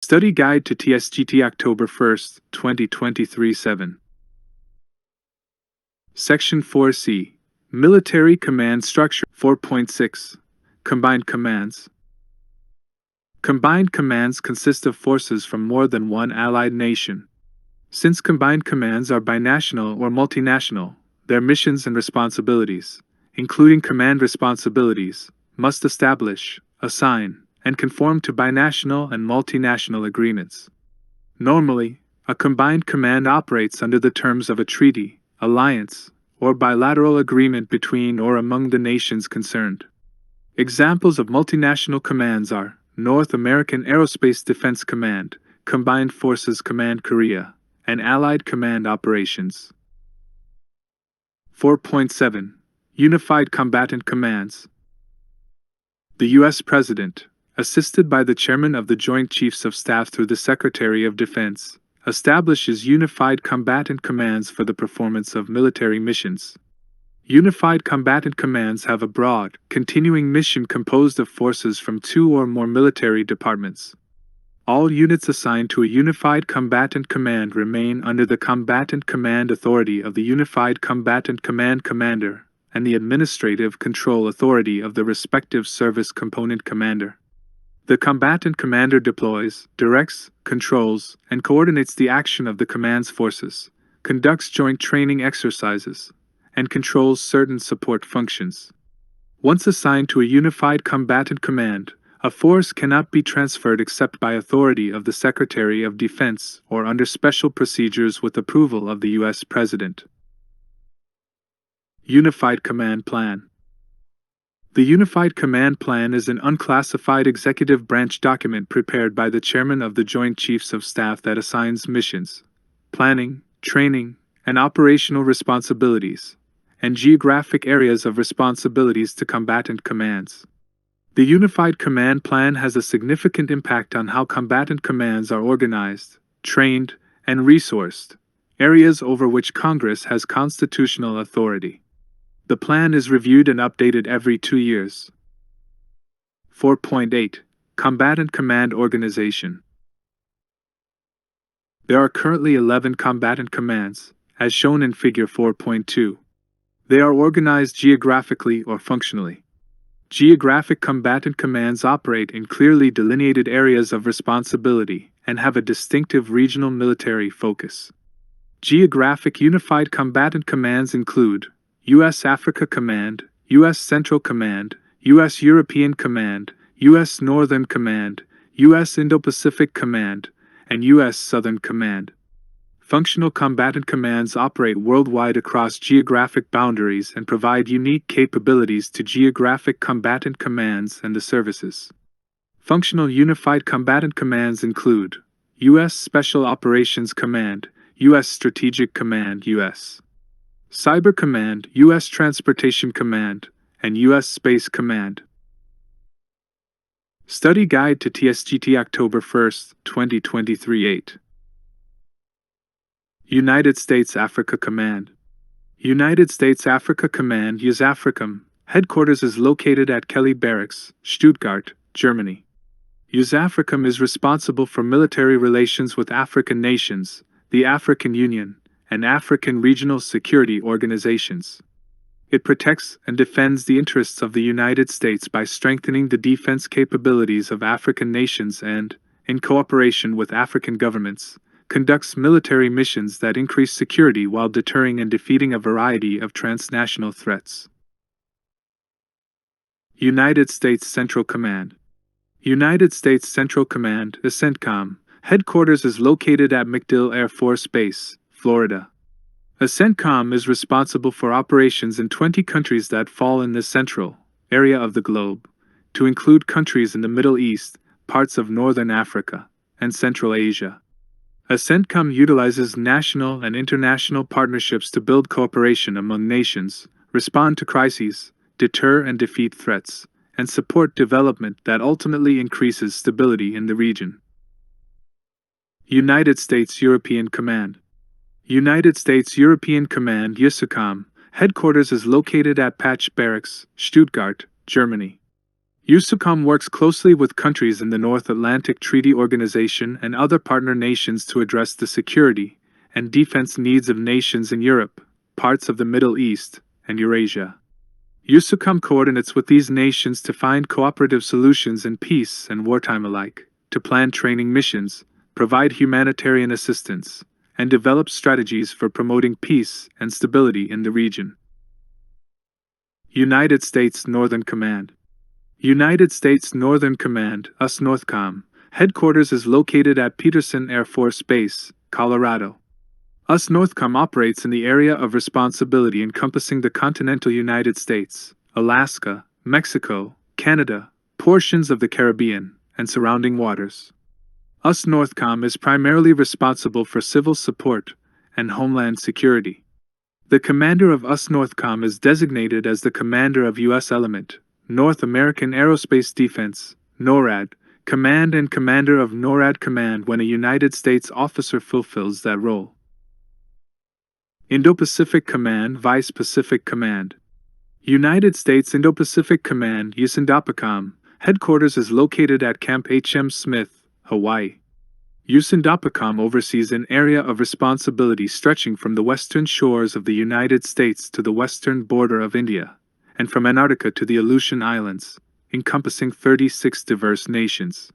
Study Guide to Tsgt October 1st, 2023 7. Section 4C. Military Command Structure 4.6. Combined Commands. Combined commands consist of forces from more than one allied nation. Since combined commands are binational or multinational, their missions and responsibilities, including command responsibilities, must establish, assign, and conform to binational and multinational agreements. Normally, a combined command operates under the terms of a treaty, alliance, or bilateral agreement between or among the nations concerned. Examples of multinational commands are North American Aerospace Defense Command, Combined Forces Command Korea, and Allied Command Operations. 4.7. Unified Combatant Commands. The U.S. President, assisted by the Chairman of the Joint Chiefs of Staff through the Secretary of Defense, establishes unified combatant commands for the performance of military missions. Unified combatant commands have a broad, continuing mission composed of forces from two or more military departments. All units assigned to a Unified Combatant Command remain under the Combatant Command Authority of the Unified Combatant Command Commander and the Administrative Control Authority of the respective Service Component Commander. The Combatant Commander deploys, directs, controls, and coordinates the action of the command's forces, conducts joint training exercises, and controls certain support functions. Once assigned to a Unified Combatant Command, a force cannot be transferred except by authority of the Secretary of Defense or under special procedures with approval of the U.S. President. Unified Command Plan. The Unified Command Plan is an unclassified executive branch document prepared by the Chairman of the Joint Chiefs of Staff that assigns missions, planning, training, and operational responsibilities, and geographic areas of responsibilities to combatant commands. The Unified Command Plan has a significant impact on how combatant commands are organized, trained, and resourced, areas over which Congress has constitutional authority. The plan is reviewed and updated every 2 years. 4.8. Combatant Command Organization. There are currently 11 combatant commands, as shown in Figure 4.2. They are organized geographically or functionally. Geographic combatant commands operate in clearly delineated areas of responsibility and have a distinctive regional military focus. Geographic unified combatant commands include U.S. Africa Command, U.S. Central Command, U.S. European Command, U.S. Northern Command, U.S. Indo-Pacific Command, and U.S. Southern Command. Functional combatant commands operate worldwide across geographic boundaries and provide unique capabilities to geographic combatant commands and the services. Functional unified combatant commands include U.S. Special Operations Command, U.S. Strategic Command, U.S. Cyber Command, U.S. Transportation Command, and U.S. Space Command. Study Guide to Tsgt October 1st, 2023 8. United States Africa Command. United States Africa Command USAFRICOM, headquarters is located at Kelly Barracks, Stuttgart, Germany. USAFRICOM is responsible for military relations with African nations, the African Union, and African regional security organizations. It protects and defends the interests of the United States by strengthening the defense capabilities of African nations and, in cooperation with African governments, conducts military missions that increase security while deterring and defeating a variety of transnational threats. United States Central Command. United States Central Command, CENTCOM, headquarters is located at MacDill Air Force Base, Florida. CENTCOM is responsible for operations in 20 countries that fall in the central area of the globe, to include countries in the Middle East, parts of Northern Africa, and Central Asia. CENTCOM utilizes national and international partnerships to build cooperation among nations, respond to crises, deter and defeat threats, and support development that ultimately increases stability in the region. United States European Command. United States European Command USACOM, headquarters is located at Patch Barracks, Stuttgart, Germany. USACOM works closely with countries in the North Atlantic Treaty Organization and other partner nations to address the security and defense needs of nations in Europe, parts of the Middle East, and Eurasia. USACOM coordinates with these nations to find cooperative solutions in peace and wartime alike, to plan training missions, provide humanitarian assistance, and develop strategies for promoting peace and stability in the region. United States Northern Command. United States Northern Command, USNORTHCOM, headquarters is located at Peterson Air Force Base, Colorado. USNORTHCOM operates in the area of responsibility encompassing the continental United States, Alaska, Mexico, Canada, portions of the Caribbean, and surrounding waters. USNORTHCOM is primarily responsible for civil support and homeland security. The commander of USNORTHCOM is designated as the commander of U.S. Element, North American Aerospace Defense, NORAD, Command and commander of NORAD Command when a United States officer fulfills that role. Indo-Pacific Command, Vice Pacific Command. United States Indo-Pacific Command, USINDOPACOM, headquarters is located at Camp H.M. Smith, Hawaii. USINDOPACOM oversees an area of responsibility stretching from the western shores of the United States to the western border of India, and from Antarctica to the Aleutian Islands, encompassing 36 diverse nations.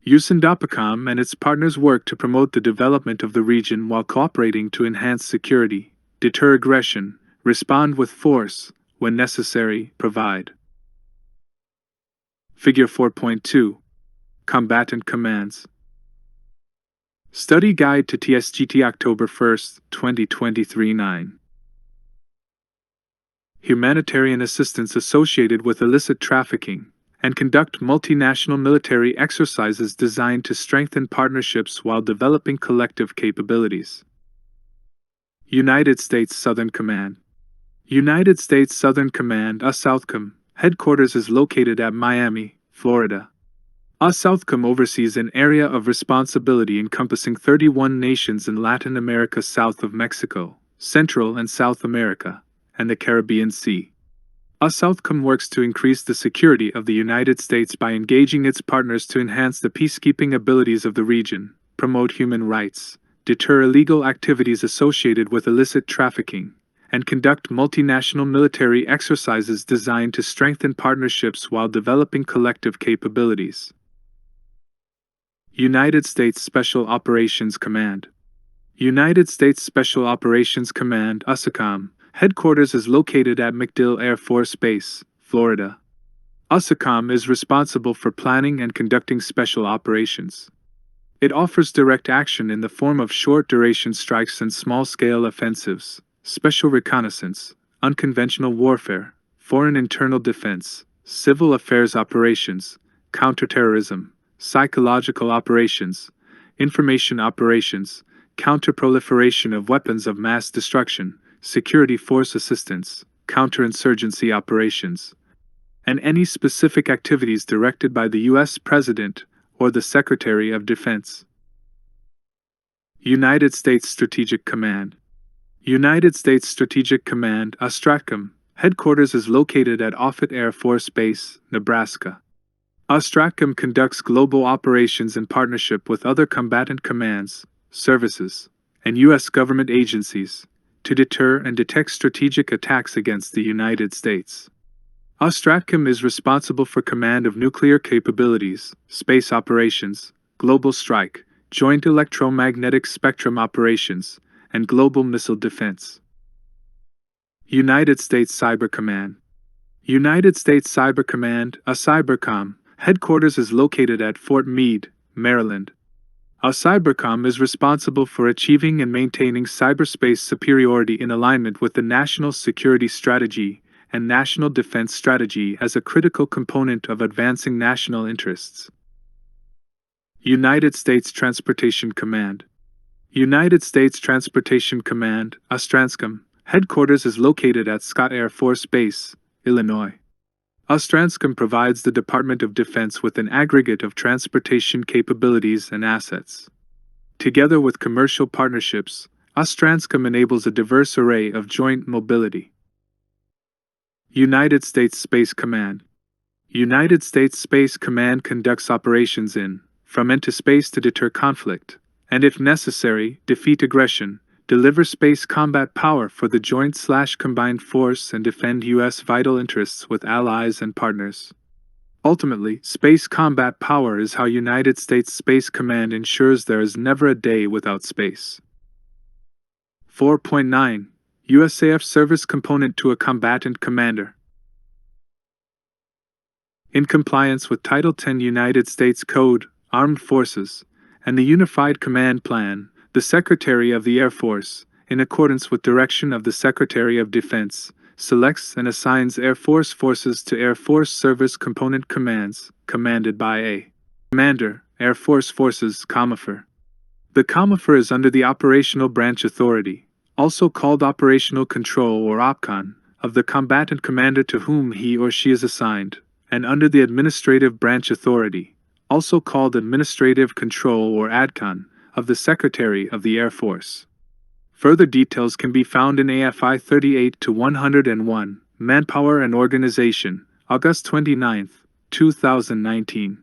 USINDOPACOM and its partners work to promote the development of the region while cooperating to enhance security, deter aggression, respond with force, when necessary, provide. Figure 4.2. Combatant Commands. Study Guide to Tsgt October 1, 2023 9. Humanitarian assistance associated with illicit trafficking, and conduct multinational military exercises designed to strengthen partnerships while developing collective capabilities. United States Southern Command. United States Southern Command, USSOUTHCOM, headquarters is located at Miami, Florida. USSOUTHCOM oversees an area of responsibility encompassing 31 nations in Latin America south of Mexico, Central and South America, and the Caribbean Sea. USSOUTHCOM works to increase the security of the United States by engaging its partners to enhance the peacekeeping abilities of the region, promote human rights, deter illegal activities associated with illicit trafficking, and conduct multinational military exercises designed to strengthen partnerships while developing collective capabilities. United States Special Operations Command. United States Special Operations Command, USACOM, headquarters is located at MacDill Air Force Base, Florida. USACOM is responsible for planning and conducting special operations. It offers direct action in the form of short-duration strikes and small-scale offensives, special reconnaissance, unconventional warfare, foreign internal defense, civil affairs operations, counterterrorism, psychological operations, information operations, counter-proliferation of weapons of mass destruction, security force assistance, counterinsurgency operations, and any specific activities directed by the U.S. President or the Secretary of Defense. United States Strategic Command. United States Strategic Command, USSTRATCOM, headquarters is located at Offutt Air Force Base, Nebraska. USSTRATCOM conducts global operations in partnership with other combatant commands, services, and U.S. government agencies to deter and detect strategic attacks against the United States. USSTRATCOM is responsible for command of nuclear capabilities, space operations, global strike, joint electromagnetic spectrum operations, and global missile defense. United States Cyber Command. United States Cyber Command, USCyberCom, headquarters is located at Fort Meade, Maryland. USCyberCom is responsible for achieving and maintaining cyberspace superiority in alignment with the national security strategy and national defense strategy as a critical component of advancing national interests. United States Transportation Command. United States Transportation Command, USTRANSCOM, headquarters is located at Scott Air Force Base, Illinois. USTRANSCOM provides the Department of Defense with an aggregate of transportation capabilities and assets. Together with commercial partnerships, USTRANSCOM enables a diverse array of joint mobility. United States Space Command. United States Space Command conducts operations in, from and to space to deter conflict, and if necessary, defeat aggression, deliver space combat power for the joint/combined force and defend U.S. vital interests with allies and partners. Ultimately, space combat power is how United States Space Command ensures there is never a day without space. 4.9 USAF Service Component to a Combatant Commander. In compliance with Title 10 United States Code, Armed Forces, and the Unified Command Plan, the Secretary of the Air Force, in accordance with direction of the Secretary of Defense, selects and assigns Air Force forces to Air Force Service Component Commands, commanded by a Commander, Air Force Forces, COMAFOR. The COMAFOR is under the Operational Branch Authority, also called Operational Control or OPCON, of the combatant commander to whom he or she is assigned, and under the Administrative Branch Authority, also called Administrative Control or ADCON, of the Secretary of the Air Force. Further details can be found in AFI 38-101, Manpower and Organization, August 29, 2019.